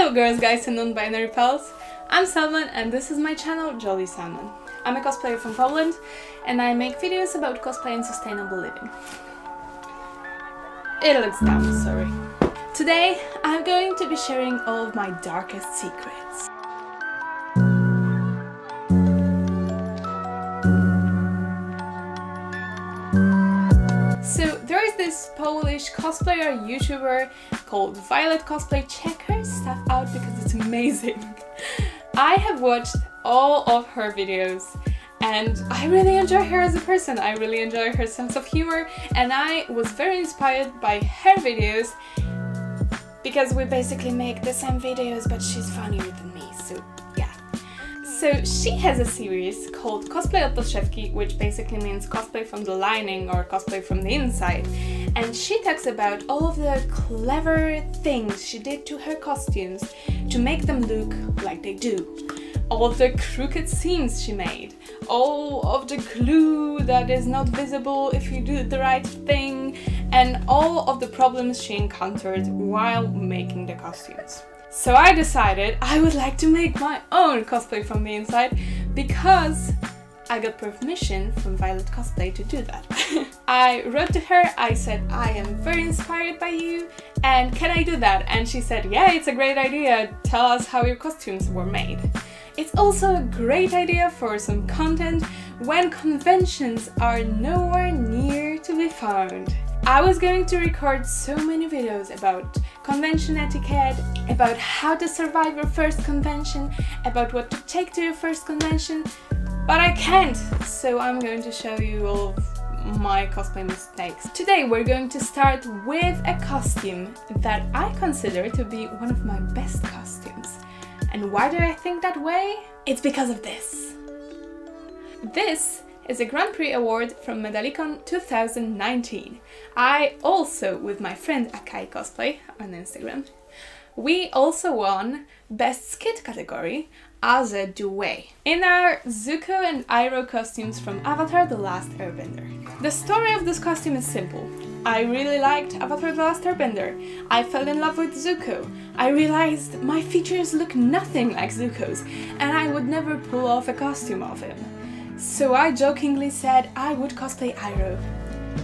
Hello girls, guys and non-binary pals. I'm Salman and this is my channel, Jolly Salman. I'm a cosplayer from Poland and I make videos about cosplay and sustainable living. It looks dumb, sorry. Today I'm going to be sharing all of my darkest secrets. So there is this Polish cosplayer YouTuber called Violet Cosplay. Check her stuff out because it's amazing. I have watched all of her videos and I really enjoy her as a person. I really enjoy her sense of humor and I was very inspired by her videos because we basically make the same videos but she's funnier than me, so yeah. So she has a series called Cosplay od podszewki, which basically means cosplay from the lining or cosplay from the inside. And she talks about all of the clever things she did to her costumes to make them look like they do. All of the crooked seams she made, all of the glue that is not visible if you do the right thing, and all of the problems she encountered while making the costumes. So I decided I would like to make my own cosplay from the inside because I got permission from Violet Cosplay to do that. I wrote to her, I said, I am very inspired by you and can I do that? And she said, yeah, it's a great idea, tell us how your costumes were made. It's also a great idea for some content when conventions are nowhere near to be found. I was going to record so many videos about convention etiquette, about how to survive your first convention, about what to take to your first convention, but I can't, so I'm going to show you all of my cosplay mistakes. Today we're going to start with a costume that I consider to be one of my best costumes. And why do I think that way? It's because of this. This is a Grand Prix award from Medalicon 2019. I also, with my friend Akai Cosplay on Instagram, we also won Best Skit category as a duet in our Zuko and Iroh costumes from Avatar: The Last Airbender. The story of this costume is simple. I really liked Avatar: The Last Airbender. I fell in love with Zuko. I realized my features look nothing like Zuko's and I would never pull off a costume of him. So I jokingly said I would cosplay Iroh.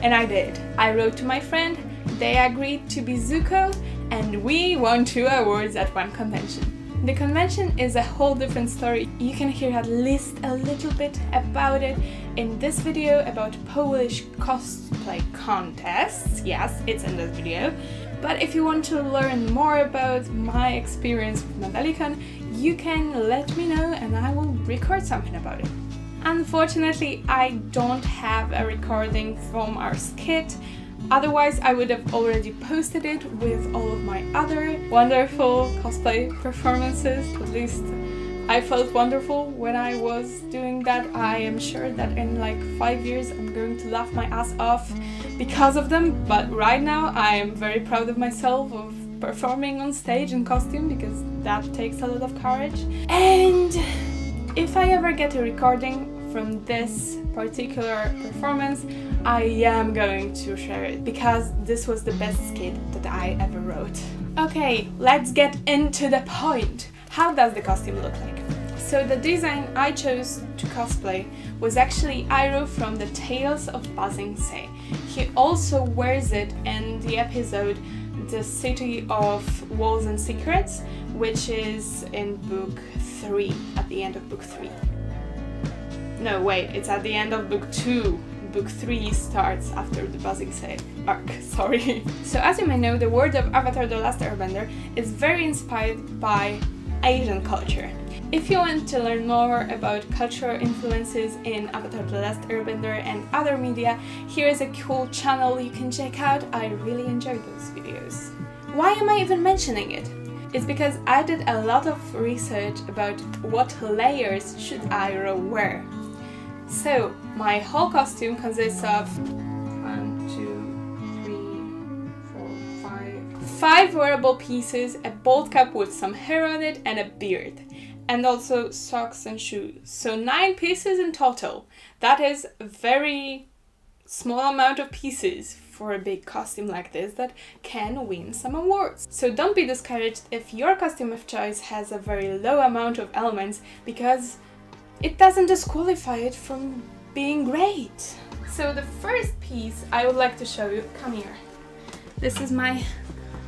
And I did. I wrote to my friend, they agreed to be Zuko, and we won 2 awards at one convention. The convention is a whole different story. You can hear at least a little bit about it in this video about Polish cosplay contests. Yes, it's in this video. But if you want to learn more about my experience with Medalicon, you can let me know and I will record something about it. Unfortunately, I don't have a recording from our skit, otherwise I would have already posted it with all of my other wonderful cosplay performances. At least I felt wonderful when I was doing that. I am sure that in like 5 years I'm going to laugh my ass off because of them, but right now I am very proud of myself of performing on stage in costume because that takes a lot of courage. And if I ever get a recording from this particular performance, I am going to share it because this was the best skit that I ever wrote. Okay, let's get into the point. How does the costume look like? So the design I chose to cosplay was actually Iroh from the Tales of Buzzing Say. He also wears it in the episode The City of Walls and Secrets, which is in book 3, at the end of book 3. No, wait, it's at the end of book 2. Book 3 starts after the Buzzing Say arc, sorry. So as you may know, the world of Avatar: The Last Airbender is very inspired by Asian culture. If you want to learn more about cultural influences in Avatar: The Last Airbender and other media, here is a cool channel you can check out. I really enjoyed those videos. Why am I even mentioning it? It's because I did a lot of research about what layers should Iroh wear. So, my whole costume consists of 5 wearable pieces, a bald cap with some hair on it and a beard, and also socks and shoes. So 9 pieces in total. That is a very small amount of pieces for a big costume like this that can win some awards. So don't be discouraged if your costume of choice has a very low amount of elements, because it doesn't disqualify it from being great. So the first piece I would like to show you, come here. This is my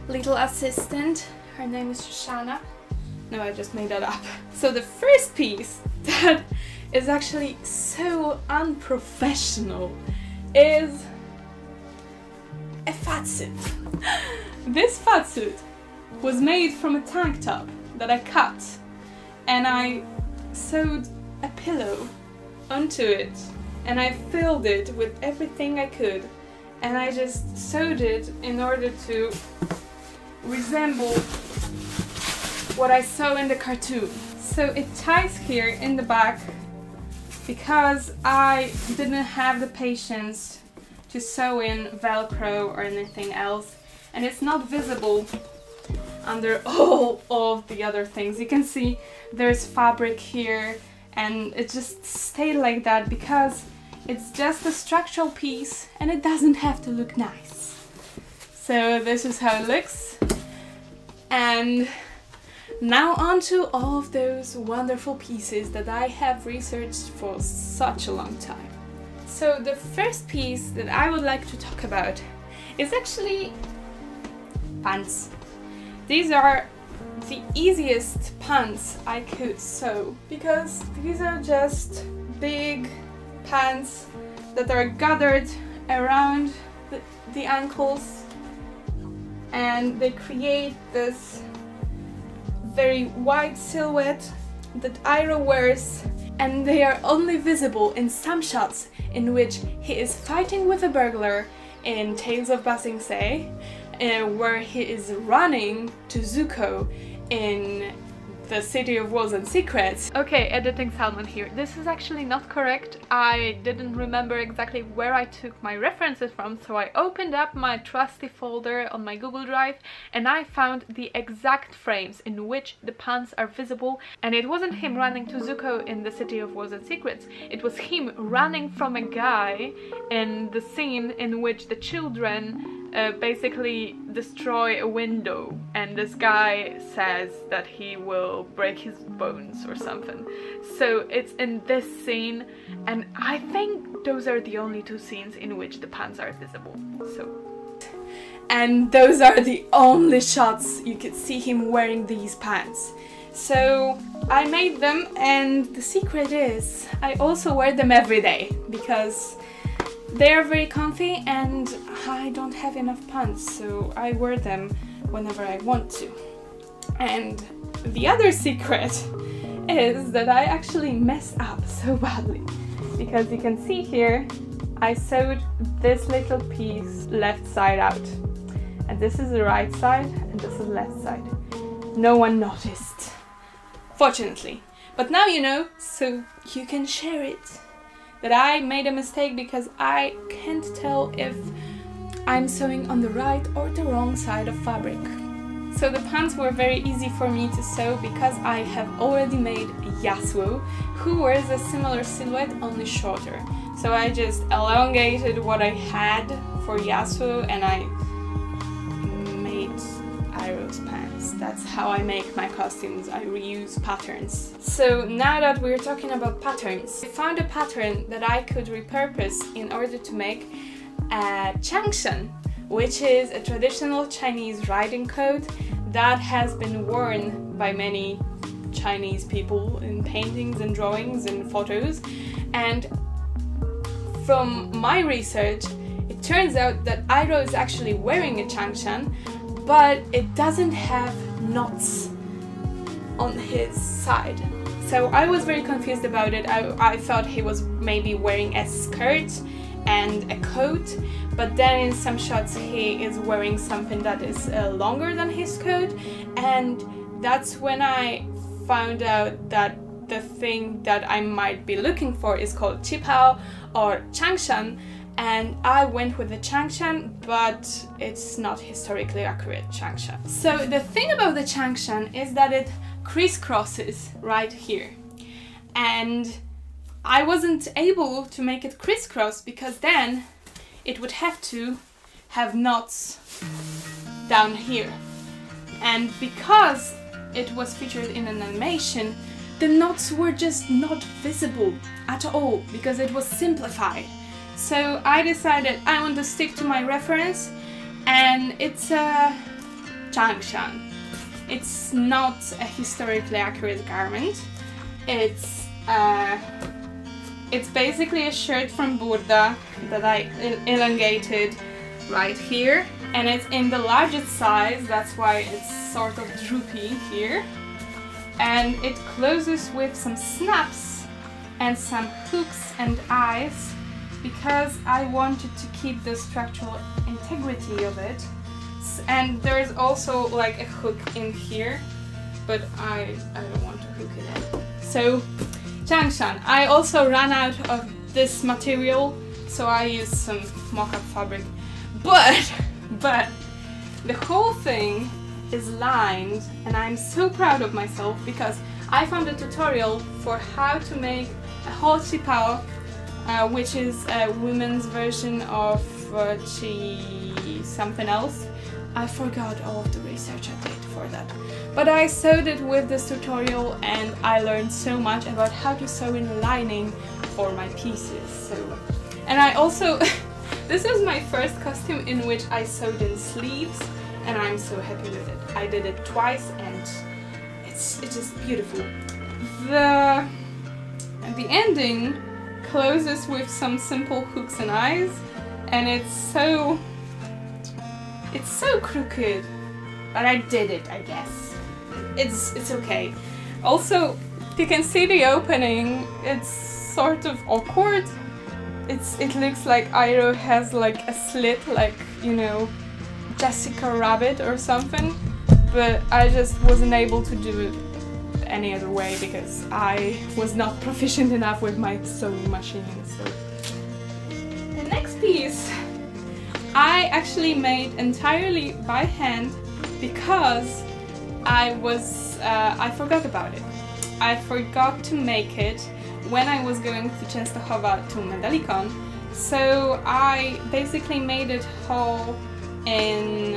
little assistant. Her name is Shoshana. No, I just made that up. So the first piece that is actually so unprofessional is a fatsuit. This fatsuit was made from a tank top that I cut, and I sewed a pillow onto it, and I filled it with everything I could, and I just sewed it in order to resemble what I saw in the cartoon. So it ties here in the back because I didn't have the patience to sew in Velcro or anything else, and it's not visible under all of the other things. You can see there's fabric here, and it just stayed like that because it's just a structural piece and it doesn't have to look nice. So this is how it looks. And now on to all of those wonderful pieces that I have researched for such a long time. So the first piece that I would like to talk about is actually pants. These are the easiest pants I could sew because these are just big pants that are gathered around the ankles, and they create this very wide silhouette that Iroh wears, and they are only visible in some shots in which he is fighting with a burglar in Tales of Ba Sing Se, where he is running to Zuko in the City of Wolves and Secrets. Okay, editing Salmon here. This is actually not correct. I didn't remember exactly where I took my references from, so I opened up my trusty folder on my Google Drive and I found the exact frames in which the pants are visible, and it wasn't him running to Zuko in the City of Wolves and Secrets, it was him running from a guy in the scene in which the children basically destroy a window, and this guy says that he will break his bones or something. So it's in this scene, and I think those are the only two scenes in which the pants are visible. And those are the only shots you could see him wearing these pants. So I made them, and the secret is I also wear them every day because they are very comfy and I don't have enough pants, so I wear them whenever I want to. And the other secret is that I actually messed up so badly, because you can see here I sewed this little piece left side out, and this is the right side and this is the left side. No one noticed, fortunately, but now you know, so you can share it. That I made a mistake because I can't tell if I'm sewing on the right or the wrong side of fabric. So the pants were very easy for me to sew because I have already made Yasuo, who wears a similar silhouette, only shorter. So I just elongated what I had for Yasuo and I made Iroh's pants. That's how I make my costumes. I reuse patterns. So now that we're talking about patterns, I found a pattern that I could repurpose in order to make a changshan, which is a traditional Chinese riding coat that has been worn by many Chinese people in paintings and drawings and photos. And from my research, it turns out that Iroh is actually wearing a changshan, but it doesn't have knots on his side. So I was very confused about it. I thought he was maybe wearing a skirt and a coat, but then in some shots he is wearing something that is longer than his coat, and that's when I found out that the thing that I might be looking for is called qipao or changshan, and I went with the changshan, but it's not historically accurate changshan. So the thing about the changshan is that it crisscrosses right here, and I wasn't able to make it crisscross because then it would have to have knots down here. And because it was featured in an animation, the knots were just not visible at all because it was simplified. So I decided I want to stick to my reference, and it's a changshan. It's not a historically accurate garment. It's basically a shirt from Burda that I elongated right here, and it's in the largest size, that's why it's sort of droopy here. And it closes with some snaps and some hooks and eyes because I wanted to keep the structural integrity of it. And there's also like a hook in here, but I don't want to hook it in. So changshan. I also ran out of this material, so I used some mock-up fabric. But the whole thing is lined, and I'm so proud of myself because I found a tutorial for how to make a whole qipao, which is a women's version of something else. I forgot all of the research I did for that. But I sewed it with this tutorial, and I learned so much about how to sew in lining for my pieces. So, and I also this was my first costume in which I sewed in sleeves, and I'm so happy with it. I did it twice, and it's just beautiful. The ending closes with some simple hooks and eyes, and it's so crooked, but I did it, I guess. It's okay. Also, you can see the opening. It's sort of awkward. It looks like Iroh has like a slit, like, you know, Jessica Rabbit or something, but I just wasn't able to do it any other way because I was not proficient enough with my sewing machine. So the next piece I actually made entirely by hand because I forgot about it. I forgot to make it when I was going to Częstochowa to Medalicon, so I basically made it whole in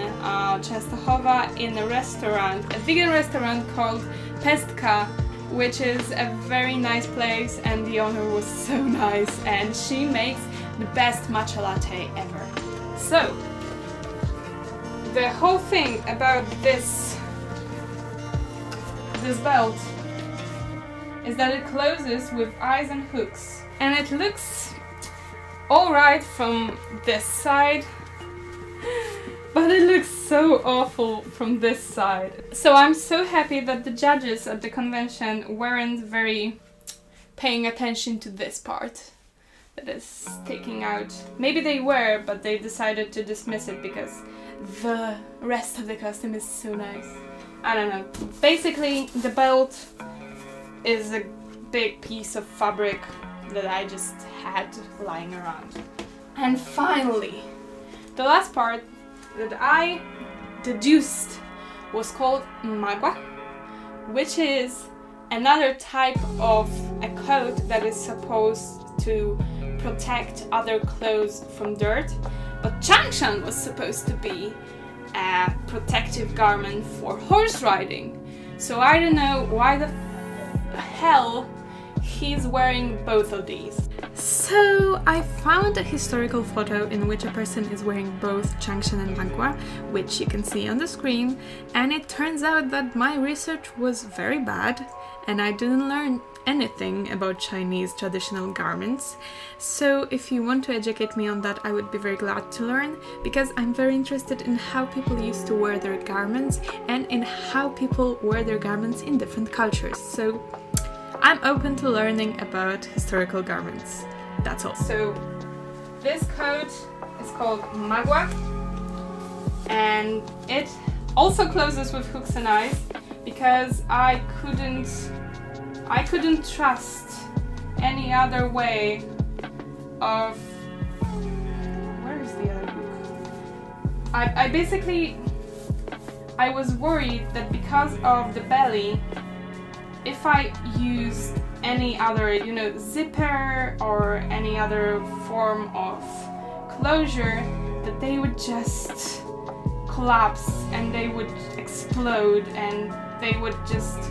Częstochowa in a restaurant, a vegan restaurant called Pestka, which is a very nice place, and the owner was so nice, and she makes the best matcha latte ever. So, the whole thing about this belt is that it closes with eyes and hooks, and it looks alright from this side, but it looks so awful from this side. So I'm so happy that the judges at the convention weren't very paying attention to this part that is sticking out. Maybe they were, but they decided to dismiss it because the rest of the costume is so nice. I don't know. Basically, the belt is a big piece of fabric that I just had lying around. And finally, the last part that I deduced was called magua, which is another type of a coat that is supposed to protect other clothes from dirt, but changshan was supposed to be a protective garment for horse riding. So I don't know why the hell he's wearing both of these. So I found a historical photo in which a person is wearing both changshan and magua, which you can see on the screen, and it turns out that my research was very bad and I didn't learn anything about Chinese traditional garments. So if you want to educate me on that, I would be very glad to learn, because I'm very interested in how people used to wear their garments and in how people wear their garments in different cultures. So I'm open to learning about historical garments. That's all. So this coat is called magua, and it also closes with hooks and eyes because I couldn't trust any other way of... Where is the other hook? I was worried that because of the belly, if I used any other, you know, zipper or any other form of closure, that they would just collapse and they would explode and they would just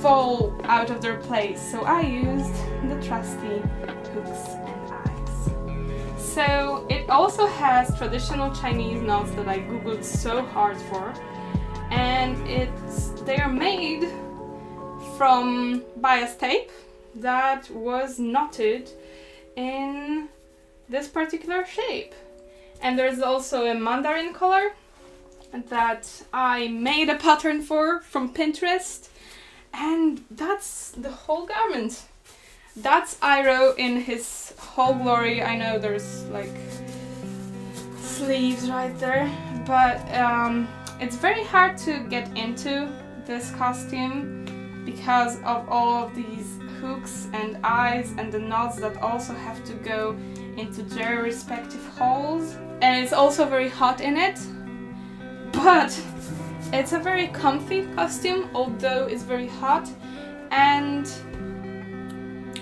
fall out of their place. So I used the trusty hooks and eyes. So it also has traditional Chinese knots that I googled so hard for, and they are made from bias tape that was knotted in this particular shape. And there's also a mandarin color that I made a pattern for from Pinterest, and that's the whole garment. That's Iroh in his whole glory. I know there's like sleeves right there, but it's very hard to get into this costume because of all of these hooks and eyes and the knots that also have to go into their respective holes. And it's also very hot in it, but it's a very comfy costume, although it's very hot, and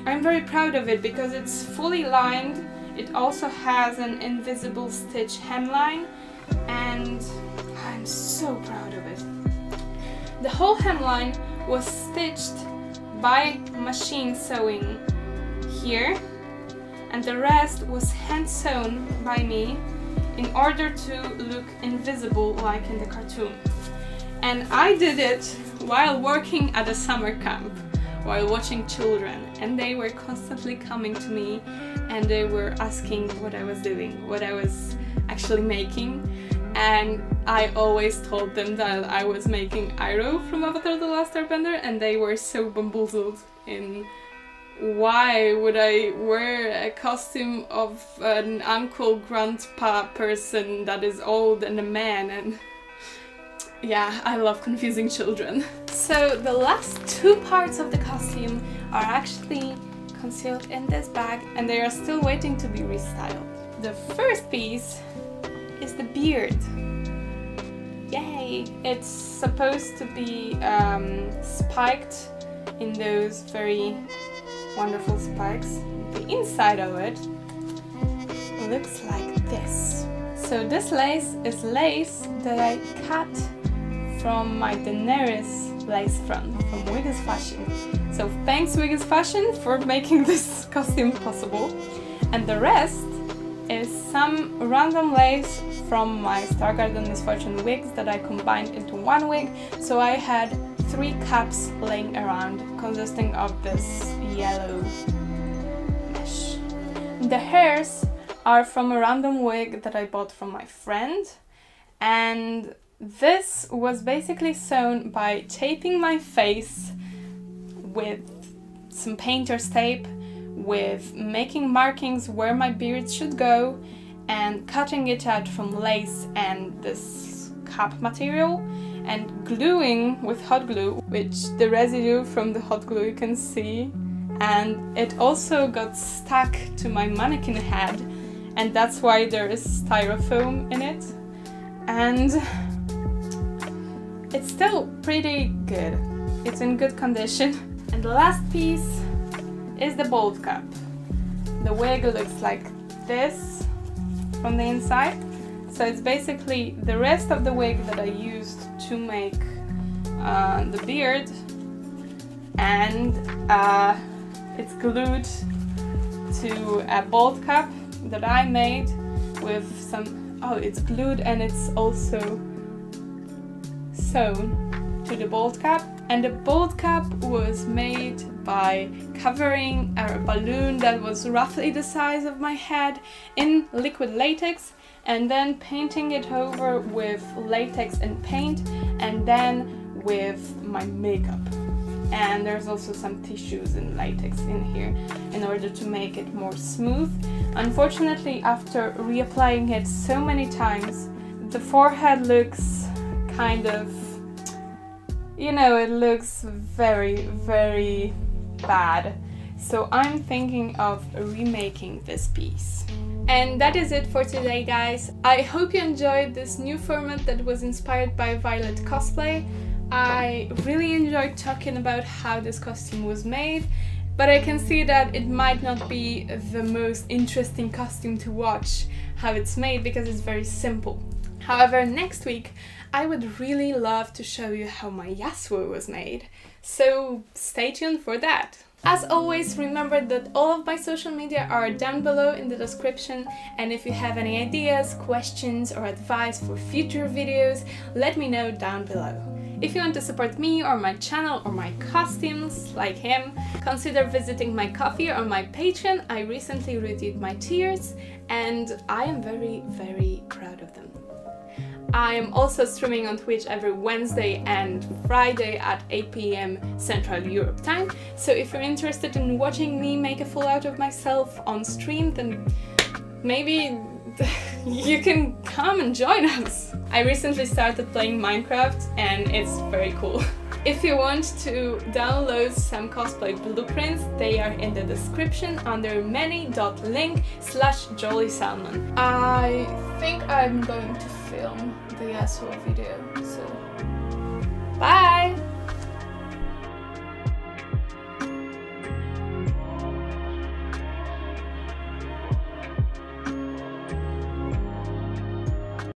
I'm very proud of it because it's fully lined. It also has an invisible stitch hemline, and I'm so proud of it. The whole hemline was stitched by machine sewing here, and the rest was hand sewn by me in order to look invisible like in the cartoon. And I did it while working at a summer camp, while watching children, and they were constantly coming to me and they were asking what I was doing, what I was actually making, and I always told them that I was making Iroh from Avatar: The Last Airbender, and they were so bamboozled in why would I wear a costume of an uncle grandpa person that is old and a man, and yeah, I love confusing children. So the last two parts of the costume are actually concealed in this bag, and they are still waiting to be restyled. The first piece is the beard. Yay! It's supposed to be spiked in those very wonderful spikes. The inside of it looks like this. So this lace is lace that I cut from my Daenerys lace front from Wiggins Fashion. So thanks Wiggins Fashion for making this costume possible. And the rest is some random lace from my Star Garden Misfortune wigs that I combined into one wig. So I had 3 caps laying around consisting of this yellow mesh. The hairs are from a random wig that I bought from my friend, and this was basically sewn by taping my face with some painter's tape, with making markings where my beard should go, and cutting it out from lace and this cap material, and gluing with hot glue, which the residue from the hot glue you can see, and it also got stuck to my mannequin head, and that's why there is styrofoam in it, and it's still pretty good. It's in good condition. And the last piece is the bold cap. The wig looks like this from the inside. So it's basically the rest of the wig that I used to make the beard, and it's glued to a bold cap that I made with some, it's glued and it's also sewn to the bold cap. And the bold cap was made by covering a balloon that was roughly the size of my head in liquid latex, and then painting it over with latex and paint, and then with my makeup. And there's also some tissues and latex in here in order to make it more smooth. Unfortunately, after reapplying it so many times, the forehead looks kind of, you know, it looks very, very bad. So I'm thinking of remaking this piece. And that is it for today, guys. I hope you enjoyed this new format that was inspired by Violet Cosplay. I really enjoyed talking about how this costume was made, But I can see that it might not be the most interesting costume to watch how it's made because it's very simple. However, next week I would really love to show you how my Yasuo was made, so stay tuned for that. As always, remember that all of my social media are down below in the description, and if you have any ideas, questions or advice for future videos, let me know down below. If you want to support me or my channel or my costumes, like him, consider visiting my Ko-fi or my Patreon. I recently reviewed my tiers and I am very, very proud of them. I am also streaming on Twitch every Wednesday and Friday at 8 PM Central Europe time, so if you're interested in watching me make a fool out of myself on stream, then maybe you can come and join us. I recently started playing Minecraft and it's very cool. If you want to download some cosplay blueprints, they are in the description under many.link/jollysalmon. I think I'm going to film the Yasuo video, so bye!